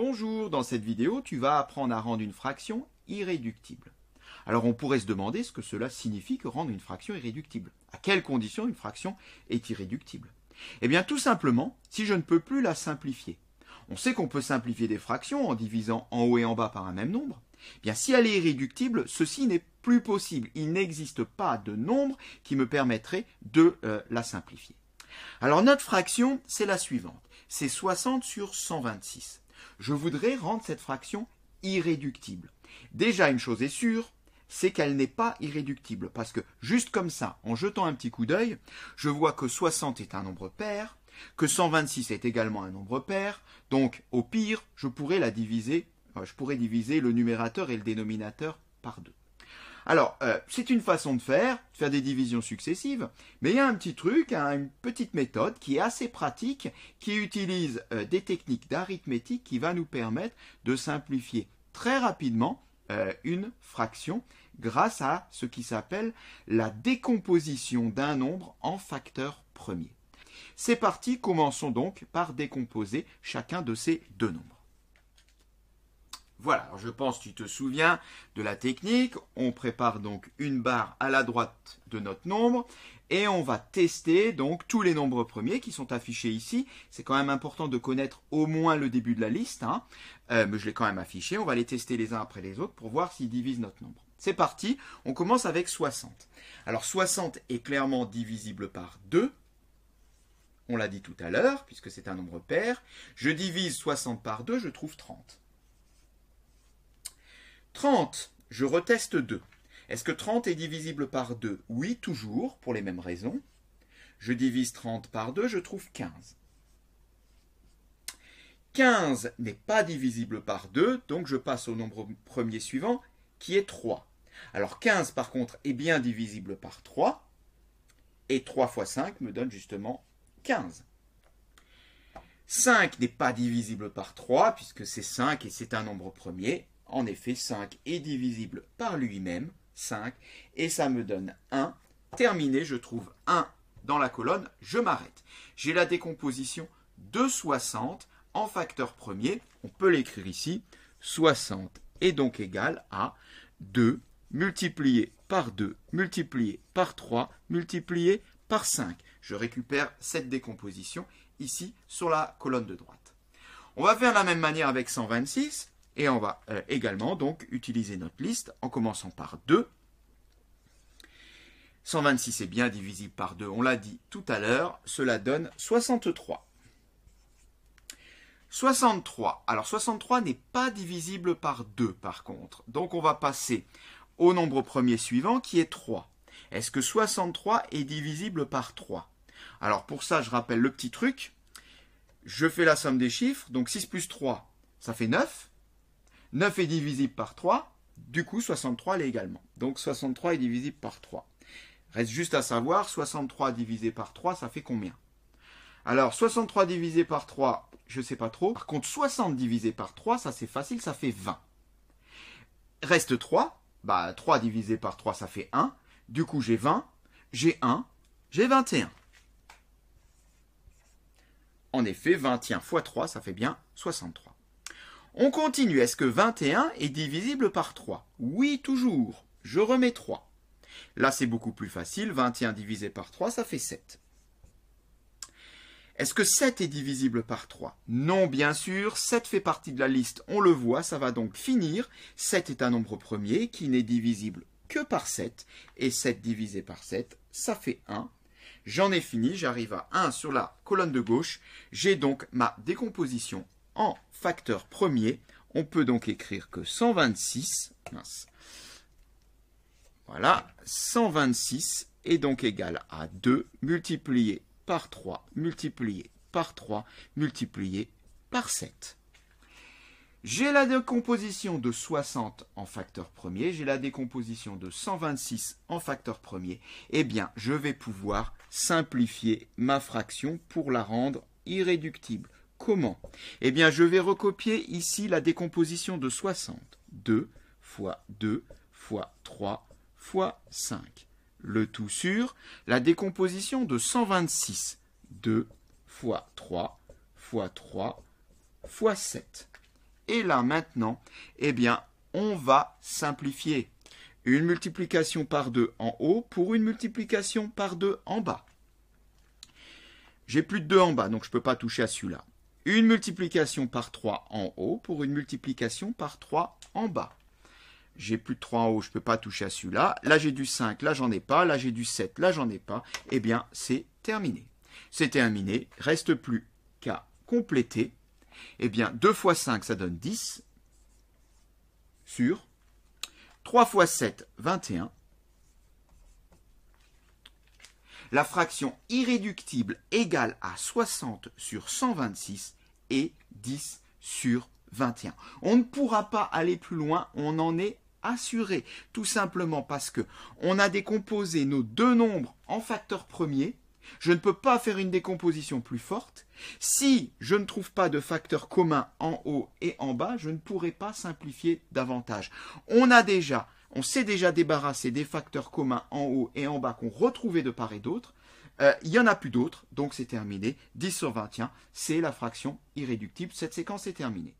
Bonjour, dans cette vidéo, tu vas apprendre à rendre une fraction irréductible. Alors on pourrait se demander ce que cela signifie que rendre une fraction irréductible. À quelles conditions une fraction est irréductible? Eh bien tout simplement, si je ne peux plus la simplifier. On sait qu'on peut simplifier des fractions en divisant en haut et en bas par un même nombre. Eh bien si elle est irréductible, ceci n'est plus possible. Il n'existe pas de nombre qui me permettrait de la simplifier. Alors notre fraction, c'est la suivante. C'est 60 sur 126. Je voudrais rendre cette fraction irréductible. Déjà, une chose est sûre, c'est qu'elle n'est pas irréductible. Parce que juste comme ça, en jetant un petit coup d'œil, je vois que 60 est un nombre pair, que 126 est également un nombre pair. Donc, au pire, je pourrais diviser le numérateur et le dénominateur par 2. Alors, c'est une façon de faire des divisions successives, mais il y a un petit truc, une petite méthode qui est assez pratique, qui utilise des techniques d'arithmétique qui va nous permettre de simplifier très rapidement une fraction grâce à ce qui s'appelle la décomposition d'un nombre en facteurs premiers. C'est parti, commençons donc par décomposer chacun de ces deux nombres. Voilà, alors je pense que tu te souviens de la technique. On prépare donc une barre à la droite de notre nombre et on va tester donc tous les nombres premiers qui sont affichés ici. C'est quand même important de connaître au moins le début de la liste, mais je l'ai quand même affiché. On va les tester les uns après les autres pour voir s'ils divisent notre nombre. C'est parti, on commence avec 60. Alors 60 est clairement divisible par 2. On l'a dit tout à l'heure, puisque c'est un nombre pair. Je divise 60 par 2, je trouve 30. 30, je reteste 2. Est-ce que 30 est divisible par 2? Oui, toujours, pour les mêmes raisons. Je divise 30 par 2, je trouve 15. 15 n'est pas divisible par 2, donc je passe au nombre premier suivant, qui est 3. Alors 15, par contre, est bien divisible par 3, et 3 fois 5 me donne justement 15. 5 n'est pas divisible par 3, puisque c'est 5 et c'est un nombre premier. En effet, 5 est divisible par lui-même, 5, et ça me donne 1. Terminé, je trouve 1 dans la colonne, je m'arrête. J'ai la décomposition de 60 en facteur premier. On peut l'écrire ici. 60 est donc égal à 2 multiplié par 2, multiplié par 3, multiplié par 5. Je récupère cette décomposition ici sur la colonne de droite. On va faire de la même manière avec 126. Et on va également donc utiliser notre liste en commençant par 2. 126 est bien divisible par 2, on l'a dit tout à l'heure, cela donne 63. 63, alors 63 n'est pas divisible par 2 par contre. Donc on va passer au nombre premier suivant qui est 3. Est-ce que 63 est divisible par 3? Alors pour ça, je rappelle le petit truc. Je fais la somme des chiffres, donc 6 plus 3, ça fait 9. 9 est divisible par 3, du coup 63 l'est également. Donc 63 est divisible par 3. Reste juste à savoir, 63 divisé par 3, ça fait combien? Alors 63 divisé par 3, je ne sais pas trop. Par contre 60 divisé par 3, ça c'est facile, ça fait 20. Reste 3, 3 divisé par 3, ça fait 1. Du coup j'ai 20, j'ai 1, j'ai 21. En effet, 21 fois 3, ça fait bien 63. On continue. Est-ce que 21 est divisible par 3? Oui, toujours. Je remets 3. Là, c'est beaucoup plus facile. 21 divisé par 3, ça fait 7. Est-ce que 7 est divisible par 3? Non, bien sûr. 7 fait partie de la liste. On le voit, ça va donc finir. 7 est un nombre premier qui n'est divisible que par 7. Et 7 divisé par 7, ça fait 1. J'en ai fini. J'arrive à 1 sur la colonne de gauche. J'ai donc ma décomposition en facteur premier. On peut donc écrire que 126, voilà, 126 est donc égal à 2 multiplié par 3, multiplié par 3, multiplié par 7. J'ai la décomposition de 60 en facteur premier, j'ai la décomposition de 126 en facteur premier. Eh bien, je vais pouvoir simplifier ma fraction pour la rendre irréductible. Comment? Eh bien, je vais recopier ici la décomposition de 60. 2 fois 2 fois 3 fois 5. Le tout sur la décomposition de 126. 2 fois 3 fois 3 fois 7. Et là, maintenant, eh bien, on va simplifier. Une multiplication par 2 en haut pour une multiplication par 2 en bas. J'ai plus de 2 en bas, donc je ne peux pas toucher à celui-là. Une multiplication par 3 en haut pour une multiplication par 3 en bas. J'ai plus de 3 en haut, je ne peux pas toucher à celui-là. Là, j'ai du 5, là, j'en ai pas. Là, j'ai du 7, là, j'en ai pas. Eh bien, c'est terminé. C'est terminé. Reste plus qu'à compléter. Eh bien, 2 fois 5, ça donne 10 sur 3 fois 7, 21. La fraction irréductible égale à 60 sur 126 et 10 sur 21. On ne pourra pas aller plus loin, on en est assuré. Tout simplement parce que on a décomposé nos deux nombres en facteurs premiers. Je ne peux pas faire une décomposition plus forte. Si je ne trouve pas de facteur commun en haut et en bas, je ne pourrai pas simplifier davantage. On s'est déjà débarrassé des facteurs communs en haut et en bas qu'on retrouvait de part et d'autre. Il n'y en a plus d'autres, donc c'est terminé. 10 sur 21, c'est la fraction irréductible. Cette séquence est terminée.